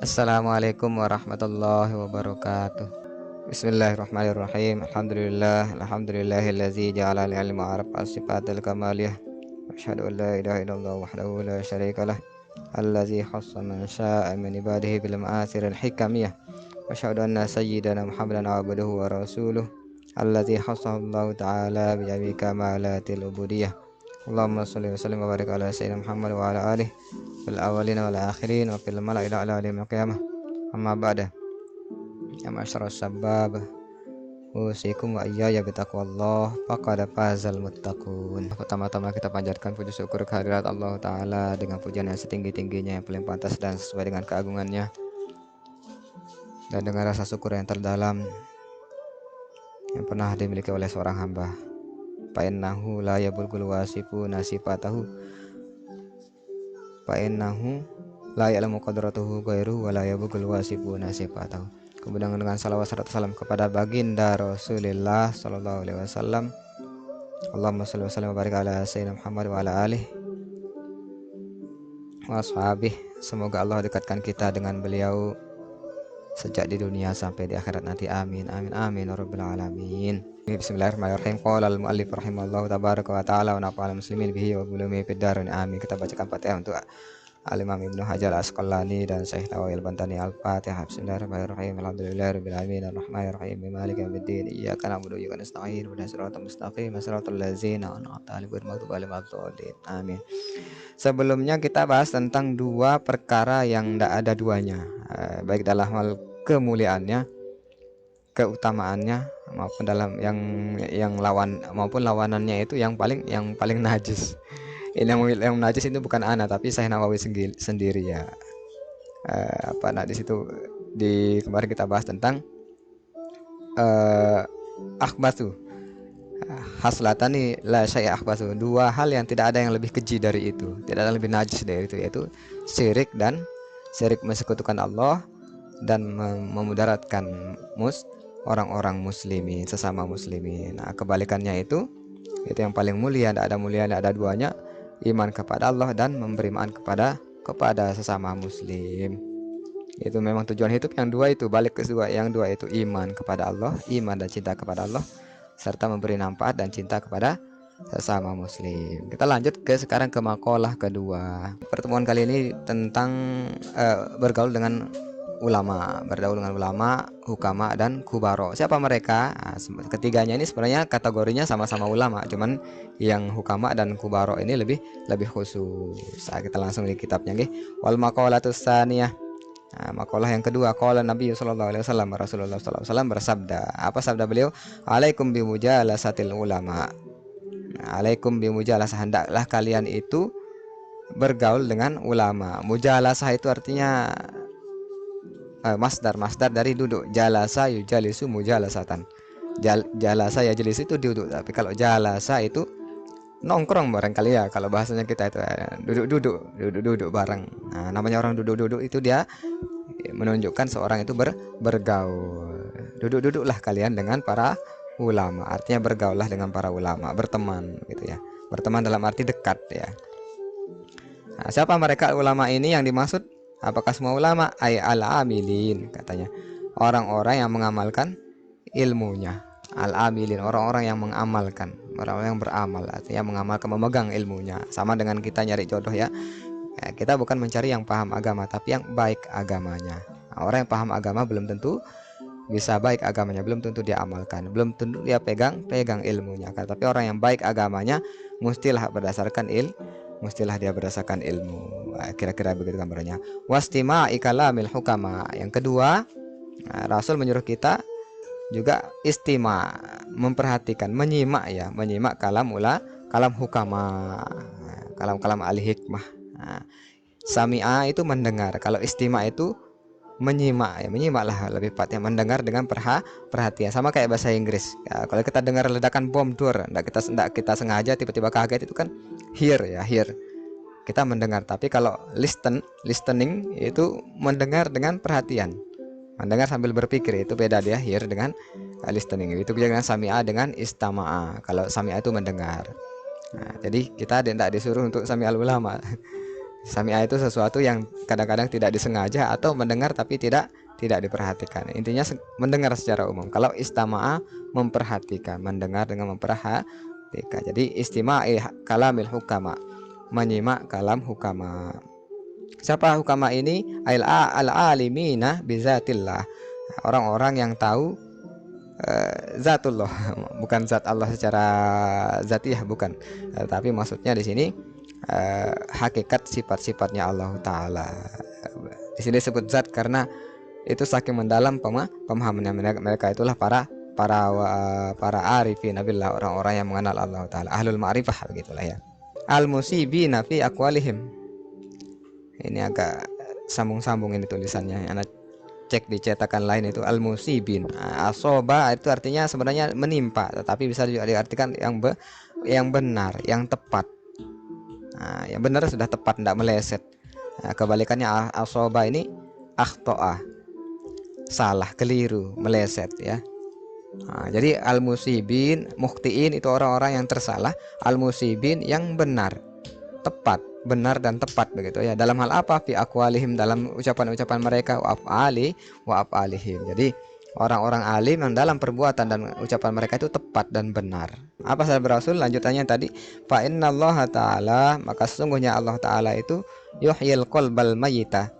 Assalamualaikum warahmatullahi wabarakatuh. Bismillahirrahmanirrahim. Alhamdulillahillazi ja'ala al-ilma arfa sifatil kamaliyah. Wa asyhadu an la ilaha illallah wahdahu la syarikalah. Allazi khassa man syaa'a min ibadihi bil ma'asiril hikamiyah. Wa asyhadu anna sayyidana Muhammadan abduhu wa rasuluh. Allazi khassahu Allah ta'ala bi jami'i kamalatil ubudiyah. Allahumma shalli wa sallim wa barik ala sayyidina Muhammad wa ala alihi fil awwalina wal akhirin wa fil mala'il a'la yaumil qiyamah. Amma ba'da. Ya masyarakat sabab, usikum wa iyaya bitaqwallah faqad fazal muttaqun. Pertama-tama kita panjatkan puji syukur kehadirat Allah Ta'ala dengan pujian yang setinggi-tingginya, yang paling pantas dan sesuai dengan keagungannya, dan dengan rasa syukur yang terdalam yang pernah dimiliki oleh seorang hamba. Fa'innahu la yabulgul wasifu nasifatahu, fa'innahu la ya'lamu qadratuhu ghairuhu wa la yabulgul wasifu nasifatahu. Kemudian dengan salawat serta salam kepada baginda Rasulullah sallallahu alaihi wasallam. Allahumma shalli wa sallim wa barik ala sayyidina Muhammad wa ala alihi wa ashabih. Semoga Allah dekatkan kita dengan beliau sejak di dunia sampai di akhirat nanti. Amin amin amin ya rabbal alamin. Bismillahirrahmanirrahim. Qala al-muallif rahimallahu tabaraka wa ta'ala wa nafa'al muslimin bihi wa bulumi fid darin. Amin. Kita bacakan Fatihah untuk Al-Imam Ibnu Hajar Asqalani dan Syekh Nawawi Al-Bantani. Al-Fatihah. Bismillahirrahmanirrahim. Alhamdulillahirabbil alamin arrahmanirrahim maliki yaumiddin iyyaka na'budu wa iyyaka nasta'in ihdinas siratal mustaqim siratal ladzina an'amta 'alaihim ghairil maghdubi 'alaihim waladdallin. Amin. Sebelumnya kita bahas tentang dua perkara yang tidak ada duanya, baik dalam hal kemuliaannya, keutamaannya, maupun dalam yang lawanannya itu yang paling najis. Ini yang najis itu bukan ana, tapi saya Nawawi sendiri ya. Di situ kemarin kita bahas tentang akhbatsu haslatani la syai'a akhbatsu, dua hal yang tidak ada yang lebih keji dari itu, tidak ada yang lebih najis dari itu, yaitu syirik mensekutukan Allah dan memudaratkan orang-orang muslimin, sesama muslimin. Nah, kebalikannya itu yang paling mulia, tidak ada duanya, iman kepada Allah dan memberi maaf kepada sesama muslim. Itu memang tujuan hidup yang dua itu, balik ke dua, yang dua itu iman kepada Allah, iman dan cinta kepada Allah, serta memberi manfaat dan cinta kepada sesama muslim. Kita lanjut sekarang ke makalah kedua. Pertemuan kali ini tentang bergaul dengan ulama, hukama dan kubaro. Siapa mereka? Nah, ketiganya ini sebenarnya kategorinya sama-sama ulama, cuman yang hukama dan kubaro ini lebih khusus. Nah, kita langsung di kitabnya nggih. Wal maqalatus tsaniyah. Nah, makalah yang kedua, qala Nabi sallallahu alaihi wasallam, Rasulullah sallallahu alaihi wasallam bersabda. Apa sabda beliau? Alaikum bimujalasatil ulama. Nah, alaikum bimujalasah, hendaklah kalian itu bergaul dengan ulama. Mujalasah itu artinya masdar dari duduk. Jalasa yujalisu mujalasatan. Jalasa yajlis itu duduk, tapi kalau jalasa itu nongkrong barangkali ya, kalau bahasanya kita itu duduk bareng. Nah, namanya orang duduk itu dia menunjukkan seorang itu bergaul. Duduklah kalian dengan para ulama, artinya bergaullah dengan para ulama, berteman gitu ya. Berteman dalam arti dekat ya. Nah, siapa mereka ulama ini yang dimaksud? Apakah semua ulama? Ay al-amilin, katanya orang-orang yang mengamalkan ilmunya. Al-amilin, orang-orang yang mengamalkan, orang-orang yang beramal, artinya mengamalkan, memegang ilmunya. Sama dengan kita nyari jodoh ya. Kita bukan mencari yang paham agama, tapi yang baik agamanya. Nah, orang yang paham agama belum tentu bisa baik agamanya, belum tentu dia amalkan, belum tentu dia pegang ilmunya. Tapi orang yang baik agamanya mestilah dia berdasarkan ilmu. Kira-kira begitu gambarnya. Wastima ikalamil hukama. Yang kedua, Rasul menyuruh kita juga istima, memperhatikan, menyimak kalam hukama, kalam ahli hikmah. Nah, sami'a itu mendengar, kalau istima itu menyimaklah lebih tepatnya, mendengar dengan perhatian. Sama kayak bahasa Inggris ya, kalau kita dengar ledakan bom door, enggak kita sengaja tiba-tiba kaget, itu kan hear, kita mendengar. Tapi kalau listening itu mendengar dengan perhatian, mendengar sambil berpikir, itu beda dia, hear dengan listening. Itu beda dengan sami'a dengan istama'a. Kalau sami'a itu mendengar. Nah, jadi kita tidak disuruh untuk sami'al ulama. Sami'a itu sesuatu yang kadang-kadang tidak disengaja atau mendengar tapi tidak diperhatikan. Intinya mendengar secara umum. Kalau istama'a memperhatikan, mendengar dengan memperhatikan. Jadi istima'i kalamil hukama, menyimak kalam hukama. Siapa hukama ini? Al-alimina bizatillah. Orang-orang yang tahu zatullah, bukan zat Allah secara zatiah, bukan. Tapi maksudnya di sini hakikat sifat-sifatnya Allah Taala. Di sini disebut zat karena itu saking mendalam pemahamannya mereka itulah para arifin billah, orang-orang yang mengenal Allah Taala, ahlul ma'rifah begitulah ya. Al musibina fi aqwalihim. Ini agak sambung-sambung ini tulisannya. Anak cek di cetakan lain itu al musibin. Asoba itu artinya sebenarnya menimpa, tetapi bisa juga diartikan yang benar, yang tepat. Yang benar sudah tepat, tidak meleset. Kebalikannya asoba ini akhtoa, salah, keliru, meleset ya. Jadi al-musibin, mukhtiin itu orang-orang yang tersalah, al-musibin yang benar, tepat, benar dan tepat begitu ya. Dalam hal apa? Fi aqwalihim, dalam ucapan-ucapan mereka, wa af'alihim. Jadi orang-orang alim yang dalam perbuatan dan ucapan mereka itu tepat dan benar. Apa sahabat Rasul lanjutannya tadi? Fa innallaha ta'ala, maka sesungguhnya Allah Ta'ala itu yuhyil qalbal mayyita,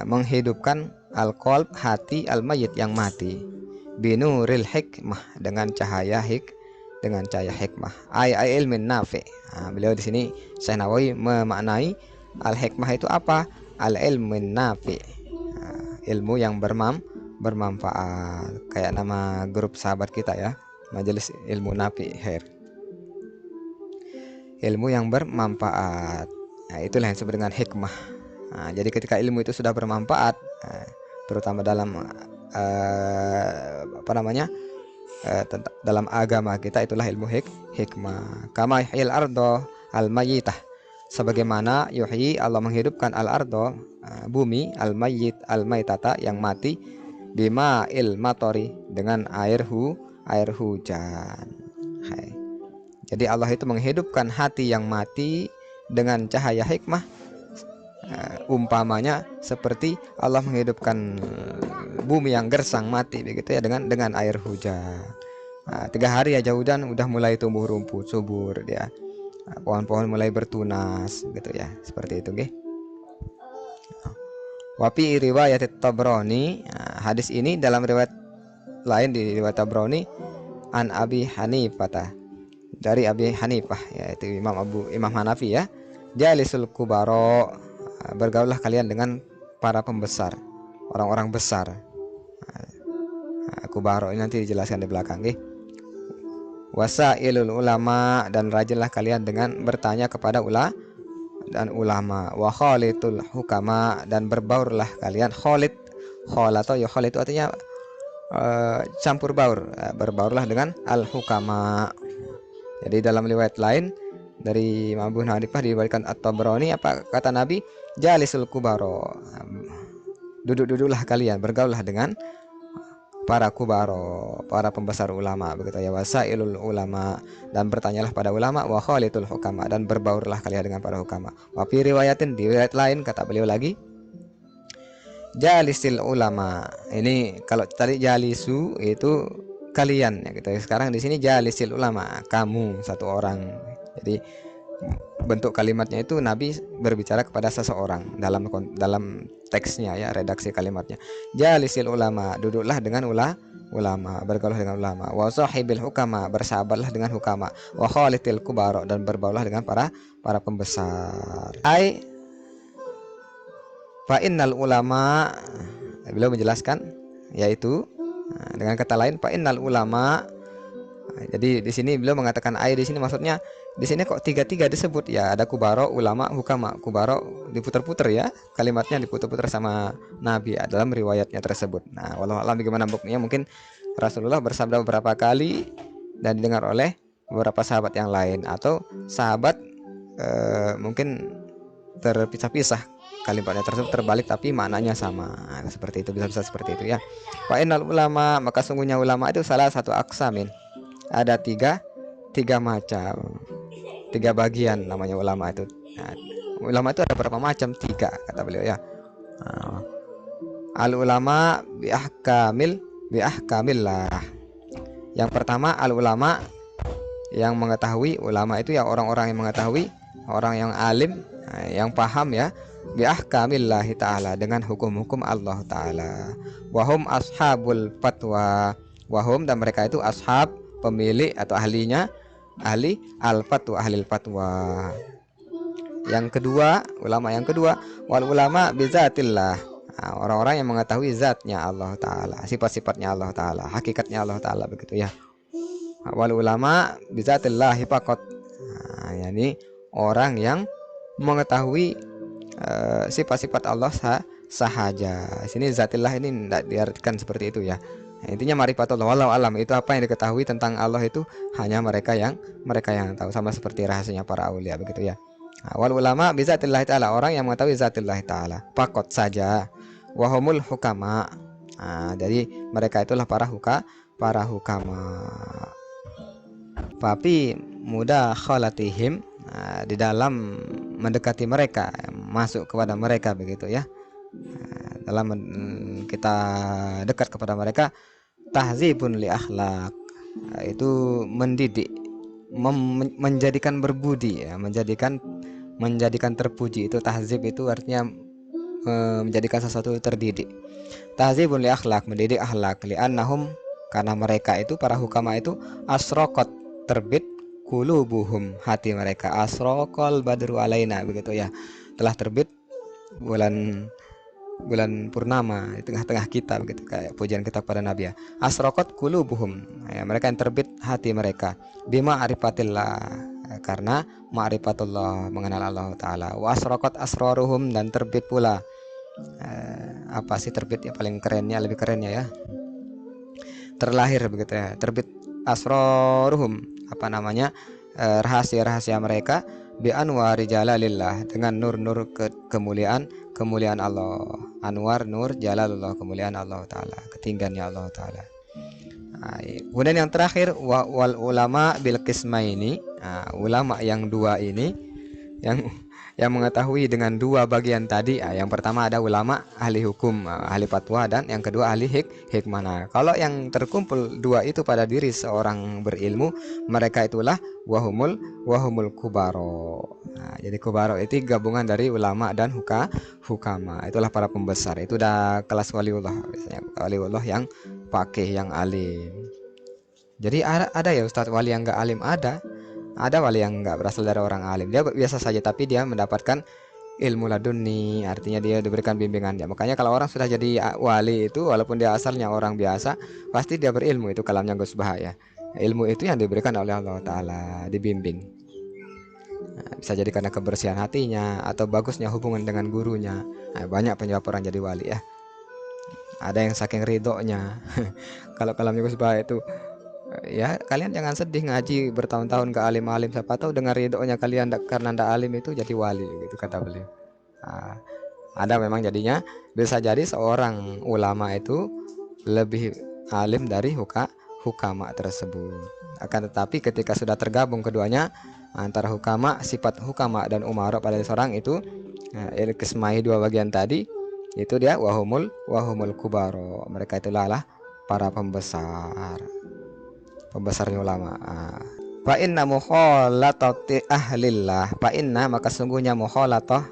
menghidupkan al-qalb, hati al-mayyit yang mati, binuril hikmah, dengan cahaya hikmah, ay ilmin nafi. Beliau di sini Syekh Nawawi memaknai al-hikmah itu apa? Al ilmin nafi, ilmu yang bermanfaat. Kayak nama grup sahabat kita ya, Majelis Ilmu Nafi Khair, ilmu yang bermanfaat. Itulah yang disebut dengan hikmah. Jadi ketika ilmu itu sudah bermanfaat, terutama dalam dalam agama kita, itulah ilmu hikmah. Kama yuhyil ardo al mayyitah, sebagaimana yuhyi, Allah menghidupkan al ardo, bumi, al mayyit, al maitata, yang mati, bima il matori, dengan air hujan. Jadi Allah itu menghidupkan hati yang mati dengan cahaya hikmah. Umpamanya seperti Allah menghidupkan bumi yang gersang mati begitu ya, dengan air hujan. 3 hari aja hujan udah mulai tumbuh rumput subur dia, pohon-pohon mulai bertunas gitu ya, seperti itu nggih. Wa fi riwayat Tabrani, hadis ini dalam riwayat lain, di riwayat Tabrani, an Abi Hanifah, dari Abi Hanifah, yaitu Imam Hanafi ya. Jalisul kubaro, bergaullah kalian dengan para pembesar, orang-orang besar. Kubaro ini nanti dijelaskan di belakang nggih. Wasailul ulama, dan rajinlah kalian dengan bertanya kepada ulama. Wa khalitul hukama, dan berbaurlah kalian. Khalid itu artinya campur baur, berbaurlah dengan al hukama. Jadi dalam riwayat lain dari Imam Abu Hanifah diriwayatkan At-Tabrani, apa kata Nabi? Jalisul kubaro, duduk-duduklah kalian, bergaullah dengan para kubaro, para pembesar ulama begitu ya. Wasailul ulama, dan bertanyalah pada ulama. Wa khalitul hukama, dan berbaurlah kalian dengan para hukama. Wa fi riwayatin, di riwayat lain kata beliau lagi, jalisil ulama. Ini kalau tadi jalisu itu kalian ya gitu. Sekarang di sini jalisil ulama, kamu, satu orang. Jadi bentuk kalimatnya itu Nabi berbicara kepada seseorang dalam teksnya ya, redaksi kalimatnya. Jalisil ulama, duduklah dengan ulama, bergaullah dengan ulama. Wa sahibil hukama, bersahabatlah dengan hukama. Wa khalitil kubaro, dan berbaurlah dengan para pembesar. Ai fa innal ulama, beliau menjelaskan, yaitu dengan kata lain fa innal ulama. Jadi di sini beliau mengatakan ai, di sini maksudnya di sini kok tiga disebut ya, ada kubaro, ulama, hukama. Kubaro diputar-putar ya, kalimatnya diputar-putar sama Nabi dalam riwayatnya tersebut. Nah, walau alam bagaimana buktinya, mungkin Rasulullah bersabda beberapa kali dan didengar oleh beberapa sahabat yang lain, atau sahabat mungkin terpisah-pisah, kalimatnya tersebut terbalik tapi maknanya sama. Seperti itu, bisa seperti itu ya. Wa innal ulama, maka sungguhnya ulama itu salah satu aksamin, ada tiga macam, 3 bagian namanya ulama itu. Nah, Ulama itu ada berapa macam? 3 kata beliau ya. Al ulama bi ahkamillah. Yang pertama al ulama, yang mengetahui. Ulama itu ya orang-orang yang mengetahui, orang yang alim, yang paham ya, bi ahkamillahi taala, dengan hukum-hukum Allah taala. Wahum ashabul fatwa, wahum dan mereka itu ashab, pemilik atau ahlinya, ahli al fatwa, ahli fatwa. Yang kedua, ulama yang kedua, wal ulama bizatillah. Orang-orang yang mengetahui zatnya Allah taala, sifat-sifatnya Allah taala, hakikatnya Allah taala, begitu ya. Wal ulama bizatillah faqat. Yani orang yang mengetahui sifat-sifat Allah sahaja. Sini zatillah ini tidak diartikan seperti itu ya. Intinya ma'rifatullah, wallahu alam, itu apa yang diketahui tentang Allah itu hanya mereka yang tahu, sama seperti rahasianya para aulia, begitu ya. Wal ulama bizatillah taala, orang yang mengetahui zatillah taala faqat saja. Wahumul hukama. Jadi mereka itulah para hukama. Tapi mudah khalatihim, di dalam mendekati mereka, masuk kepada mereka, begitu ya. Dalam kita dekat kepada mereka, tahzibun li akhlak, itu mendidik, menjadikan berbudi ya, menjadikan terpuji. Itu tahzib, itu artinya menjadikan sesuatu terdidik. Tahzibun li akhlak, mendidik akhlak, li'annahum, karena mereka itu para hukama itu asraqat, terbit, qulubuhum, hati mereka, asraqal badru alaina, begitu ya, telah terbit bulan purnama di tengah-tengah kita, begitu, kayak pujian kita kepada Nabi ya. Asraqat qulubuhum, ya, mereka yang terbit hati mereka, bima arifatillah, karena ma'rifatullah, mengenal Allah taala. Wa asraqat asraruhum, dan terbit pula apa sih terbit ya, paling kerennya, lebih kerennya ya, terlahir, begitu ya, terbit asraruhum, apa namanya, rahasia-rahasia mereka, bi anwari jalalillah, dengan nur-nur kemuliaan Allah. Anwar, nur, jalalullah, kemuliaan Allah taala, ketinggiannya Allah taala. Kemudian yang terakhir, wal ulama bil qismaini, ulama yang dua ini, yang mengetahui dengan dua bagian tadi. Yang pertama ada ulama ahli hukum, ahli fatwa, dan yang kedua ahli hikmah. Nah, kalau yang terkumpul dua itu pada diri seorang berilmu, mereka itulah wahumul kubaro. Jadi kubaro itu gabungan dari ulama dan hukama. Itulah para pembesar. Itu udah kelas waliullah, biasanya waliullah yang faqih, yang alim. Jadi ada ya Ustadz wali yang enggak alim, ada wali yang nggak berasal dari orang alim, dia biasa saja, tapi dia mendapatkan ilmu laduni, artinya dia diberikan bimbingan ya. Makanya kalau orang sudah jadi wali itu, walaupun dia asalnya orang biasa, pasti dia berilmu. Itu kalamnya Gus Bah ya. Ilmu itu yang diberikan oleh Allah taala, dibimbing. Bisa jadi karena kebersihan hatinya atau bagusnya hubungan dengan gurunya. Banyak penyebab orang jadi wali ya. Ada yang saking ridhonya. Kalau kalamnya Gus Bah itu, ya kalian jangan sedih ngaji bertahun-tahun ke alim-alim, siapa tahu dengan ridhonya kalian karena ndak alim itu jadi wali, gitu kata beliau. Ada memang jadinya, bisa jadi seorang ulama itu lebih alim dari hukama tersebut. Akan tetapi ketika sudah tergabung keduanya, antara hukama, sifat hukama dan umara pada seorang itu, ilkismai dua bagian tadi, itu dia wahumul kubaro, mereka itulah para pembesarnya ulama. Fa inna mukhalatati ahlillah, fa inna, maka sungguhnya mukhalatah,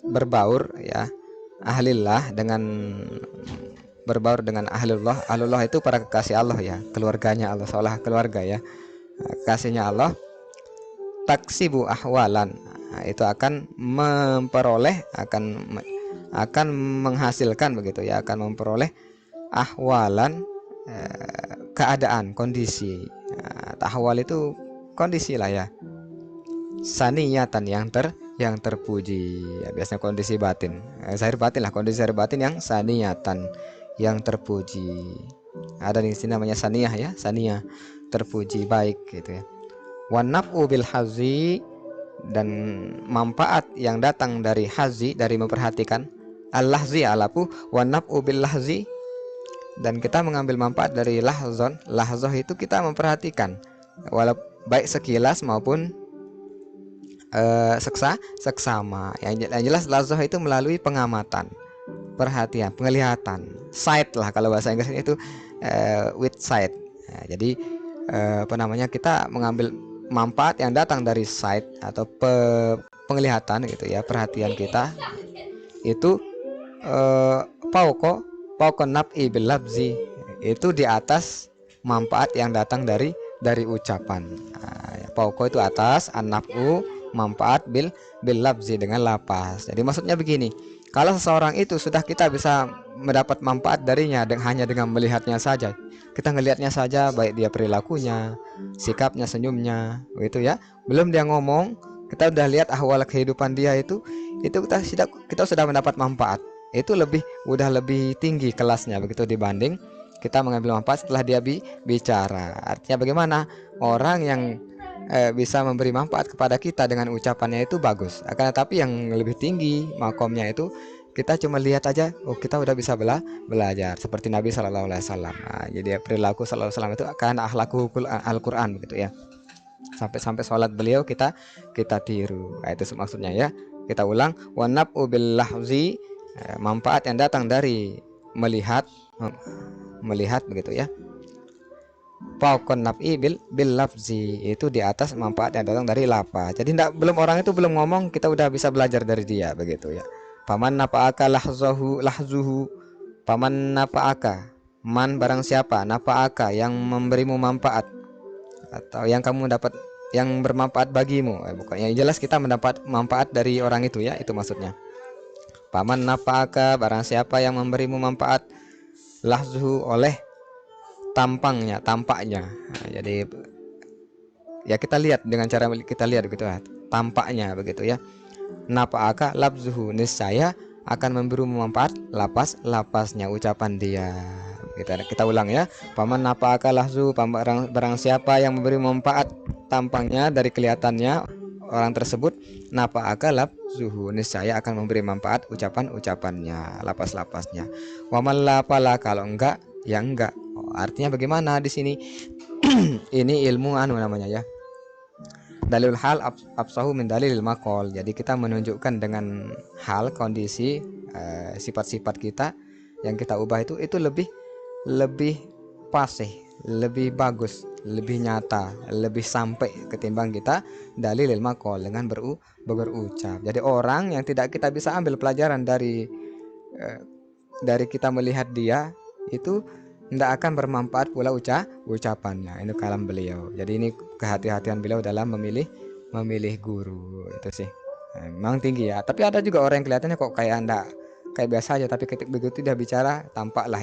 berbaur ya, ahlillah, dengan berbaur dengan ahlullah. Ahlullah itu para kekasih Allah ya, keluarganya Allah, seolah keluarga ya, kasihnya Allah. Taksibu ahwalan, itu akan memperoleh, akan menghasilkan, begitu ya, akan memperoleh ahwalan, keadaan, kondisi. Tahwal itu kondisi lah ya. Saniyatan, yang terpuji ya, biasanya kondisi batin, zahir batin lah, kondisi zahir batin yang saniyatan, yang terpuji. Ada di sini namanya saniyah ya, saniyah, terpuji, baik, gitu ya. Wan naf'u bil hazi, dan manfaat yang datang dari hazi, dari memperhatikan. Al-lahzi alapu, wan naf'u bil lahzi, dan kita mengambil manfaat dari lahzon. Lahzoh itu kita memperhatikan, walau baik sekilas maupun seksama. Yang jelas lazah itu melalui pengamatan, perhatian, penglihatan, sight lah kalau bahasa Inggrisnya itu with sight. Nah, jadi apa namanya, kita mengambil manfaat yang datang dari sight atau penglihatan gitu ya, perhatian kita itu pauko pauko naf'i bil lafzi, itu di atas manfaat yang datang dari ucapan. Pauko itu atas, an-naf'u manfaat bil lafzi dengan lapas. Jadi maksudnya begini, kalau seseorang itu sudah kita bisa mendapat manfaat darinya hanya dengan melihatnya saja, kita ngelihatnya saja, baik dia perilakunya, sikapnya, senyumnya, begitu ya. Belum dia ngomong, kita udah lihat ahwal kehidupan dia itu kita sudah mendapat manfaat. Itu udah lebih tinggi kelasnya begitu dibanding kita mengambil manfaat setelah dia bicara. Artinya bagaimana? Orang yang bisa memberi manfaat kepada kita dengan ucapannya itu bagus. Akan tetapi yang lebih tinggi makomnya itu kita cuma lihat aja, oh kita udah bisa belajar seperti Nabi Shallallahu Alaihi Wasallam. Nah, jadi perilaku Shallallahu Alaihi Wasallam itu akan akhlakul Al-Quran begitu ya. Sampai sholat beliau kita tiru. Nah, itu maksudnya ya. Kita ulang, wanab'u bil lahzi, manfaat yang datang dari melihat begitu ya. Fauqan naf'i bil lafzi, itu di atas manfaat yang datang dari lafaz. Jadi belum orang itu belum ngomong kita udah bisa belajar dari dia begitu ya. Paman nafa'aka lahzuhu, paman nafa'aka, man barang siapa, nafa'aka yang memberimu manfaat atau yang kamu dapat yang bermanfaat bagimu. Bukannya jelas kita mendapat manfaat dari orang itu ya, itu maksudnya. Paman nafa'aka, barang siapa yang memberimu manfaat, lahzuhu, oleh tampaknya. Nah, jadi ya kita lihat dengan cara kita lihat begitu ya, tampaknya begitu ya. Nafa'aka labzuhu, niscaya akan memberimu manfaat lapasnya, ucapan dia. Kita ulang ya. Paman nafa'aka lahzu, barang siapa yang memberi manfaat tampangnya dari kelihatannya orang tersebut, nafa'aka labzuhu, niscaya akan memberi manfaat ucapannya, lapasnya. Waman lapala, kalau enggak ya enggak. Artinya bagaimana di sini? Ini ilmu namanya ya. Dalil hal absahu min dalil maqal. Jadi kita menunjukkan dengan hal, kondisi, sifat-sifat kita yang kita ubah itu lebih fasih, lebih bagus, lebih nyata, lebih sampai ketimbang kita dalil maqal dengan berucap. Jadi orang yang tidak kita bisa ambil pelajaran dari kita melihat dia itu tidak akan bermanfaat pula ucapannya. Ini kalam beliau. Jadi ini kehati-hatian beliau dalam memilih guru itu sih. Memang tinggi ya. Tapi ada juga orang yang kelihatannya kok kayak biasa aja, tapi begitu dia bicara tampaklah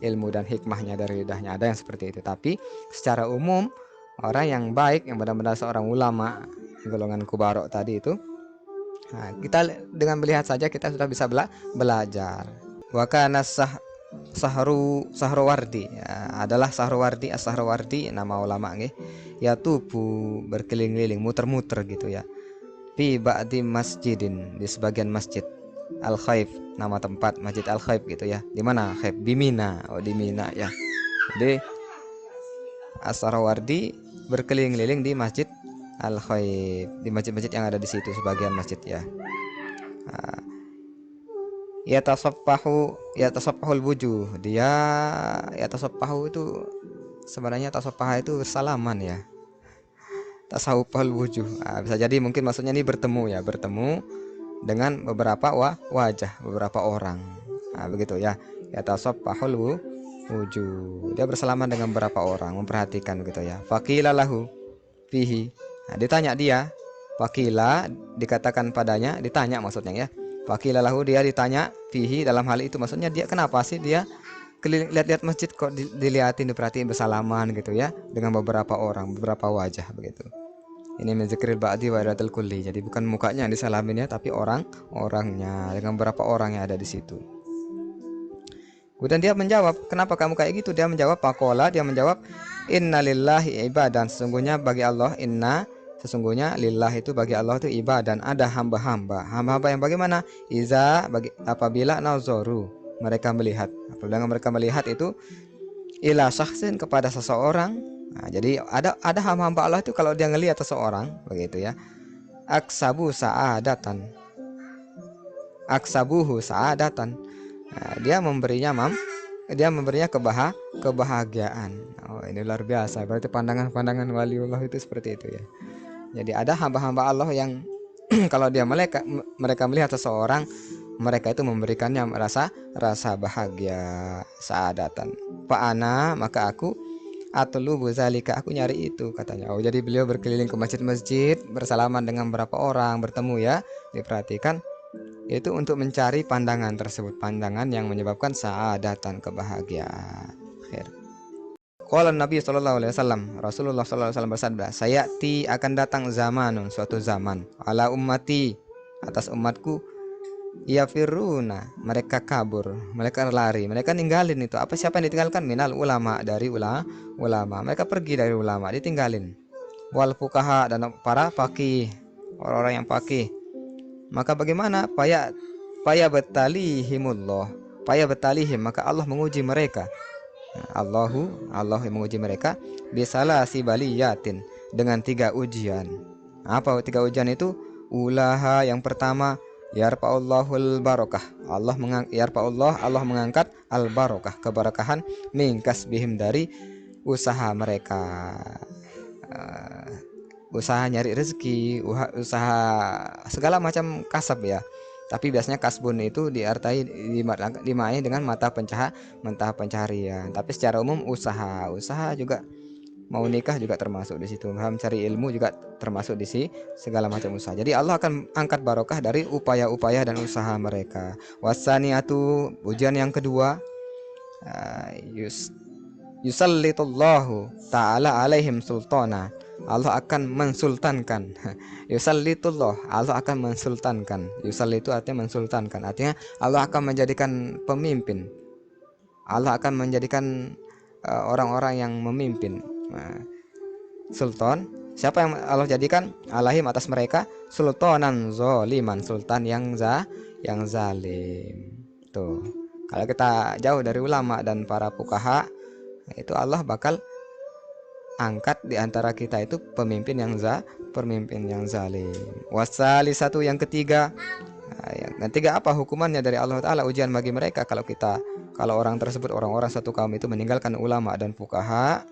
ilmu dan hikmahnya dari lidahnya. Ada yang seperti itu. Tapi secara umum orang yang baik, yang benar-benar seorang ulama golongan kubarok tadi itu, nah, kita dengan melihat saja kita sudah bisa belajar. Wa kana Sahrawardi ya, adalah Sahrawardi, As-Sahrawardi nama ulama nggih. Ya tubuh berkeliling-keliling, muter-muter gitu ya. Fi ba'di masjidin, di sebagian masjid. Al-Khaif, nama tempat Masjid Al-Khaif gitu ya. Di mana? Khaif, di Mina. Oh, di Mina ya. Jadi As-Sahrawardi berkeliling-keliling di Masjid Al-Khaif, di masjid-masjid yang ada di situ, sebagian masjid ya. Yatasaffahul wujuh, dia yatasaffahu itu sebenarnya tasaffah itu bersalaman ya. Tasawuful wujuh, bisa jadi mungkin maksudnya ini bertemu dengan beberapa wajah, beberapa orang, begitu ya. Yatasaffahul wujuh, dia bersalaman dengan beberapa orang, memperhatikan gitu ya. Faqila lahu fihi, ditanya dia. Faqila, dikatakan padanya, ditanya maksudnya ya. Faqila lahu, dia ditanya fihi, dalam hal itu maksudnya dia kenapa sih dia lihat-lihat masjid kok dilihatin, diperhatiin, bersalaman gitu ya dengan beberapa orang, beberapa wajah begitu. Ini min zikril ba'di wa iratul kulli. Jadi bukan mukanya yang disalamin ya, tapi orangnya dengan beberapa orang yang ada di situ. Kemudian dia menjawab, kenapa kamu kayak gitu? Dia menjawab, faqala, dia menjawab, innalillahi ibadan, sesungguhnya bagi Allah, sesungguhnya lillah itu bagi Allah itu ibadan, ada hamba-hamba yang bagaimana? Apabila nazoru, mereka melihat, apabila mereka melihat itu ila syakhsin, kepada seseorang. Nah, jadi ada hamba-hamba Allah itu kalau dia ngelihat seseorang begitu ya, aksabu sa'adatan, aksabuhu sa'adatan. Nah, dia memberinya kebahagiaan. Oh, ini luar biasa. Berarti pandangan-pandangan waliullah itu seperti itu ya. Jadi ada hamba-hamba Allah yang kalau mereka melihat seseorang, mereka itu memberikannya rasa bahagia, saadatan. Fa'ana, maka aku atlubu zalika, aku nyari itu katanya. Oh, jadi beliau berkeliling ke masjid-masjid, bersalaman dengan beberapa orang, bertemu ya. Diperhatikan itu untuk mencari pandangan tersebut, pandangan yang menyebabkan saadatan, kebahagiaan. Qala Nabi sallallahu alaihi wasallam, Rasulullah sallallahu alaihi wasallam bersabda, sayati akan datang zamanun, suatu zaman, ala ummati, atas umatku, yafiruna, mereka kabur, mereka lari, mereka ninggalin itu. Apa siapa yang ditinggalkan? Minal ulama, dari ulama. Mereka pergi dari ulama, ditinggalin. Wal fuqaha, dan para faqih, orang-orang yang faqih. Maka bagaimana? Paya betalihimullah, paya betalihim, maka Allah menguji mereka. Allah yang menguji mereka bisalah si baliyatin, dengan 3 ujian. Apa 3 ujian itu? Ulaha, yang pertama, yarfa'ullahul barokah, Allah mengangkat al barokah, keberkahan, mingkas bihim, dari usaha mereka, usaha nyari rezeki, usaha segala macam kasab ya. Tapi biasanya kasbun itu dimaknai dengan mata pencaharian. Tapi secara umum usaha juga, mau nikah juga termasuk di situ. Mencari ilmu juga termasuk di sini, segala macam usaha. Jadi Allah akan angkat barokah dari upaya-upaya dan usaha mereka. Wasaniatu, ujian yang kedua, yusallitullahu ta'ala alaihim sultana, Allah akan mensultankan. Yusallitullah, Allah akan mensultankan. Yusallitu artinya mensultankan, artinya Allah akan menjadikan pemimpin, Allah akan menjadikan orang-orang yang memimpin. Sultan, siapa yang Allah jadikan? Alaihim, atas mereka, sultanan zoliman, sultan yang zalim. Tuh, kalau kita jauh dari ulama dan para fuqaha, itu Allah bakal angkat di antara kita itu pemimpin yang zalim. Wasali, satu yang ketiga, yang ketiga apa hukumannya dari Allah Ta'ala, ujian bagi mereka kalau orang tersebut, orang-orang satu kaum itu meninggalkan ulama dan fuqaha,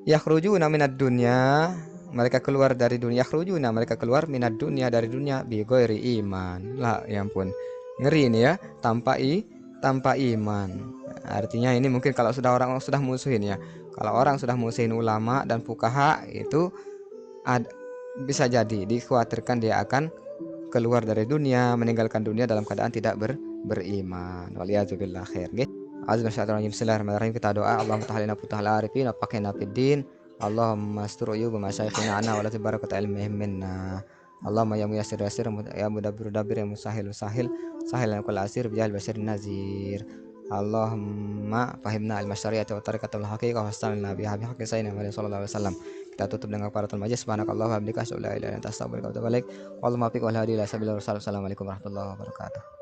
yakhrujuna minad dunya, mereka keluar dari dunia, yakhrujuna, mereka keluar minad dunya, dari dunia, bi ghairi iman. Lah, ya ampun, ngeri ini ya, tanpa iman. Artinya ini mungkin kalau orang sudah musuhin ya, kalau orang sudah musuhin ulama dan fuqaha itu bisa jadi dikhawatirkan dia akan keluar dari dunia, meninggalkan dunia dalam keadaan tidak beriman. Waliyadzubillah khair. Bismillahirrahmanirrahim. Kita doa, Allahumma tahlina putahal arifin wa faqihna fiddin, Allahumma astur uyuba masyayikhina ana wa la tabarakata ilmihim minna, Allahumma ya muyassir yassir, ya mudabbir dabbir, ya musahil sahil ya kull asir bijal basyir nazir, Allahumma fahimna al-masyari'ati wa tariqatul haqiqah wa astamilna biha bihaqqi sayyidina Muhammad sallallahu alaihi wasallam. Kita tutup dengan kafaratul majlis. Subhanakallahumma wa bihamdika asyhadu an la ilaha illa anta astaghfiruka wa atubu ilaik. Wallahumma fiq wal hadi ila sabilir rasul. Assalamualaikum warahmatullahi wabarakatuh.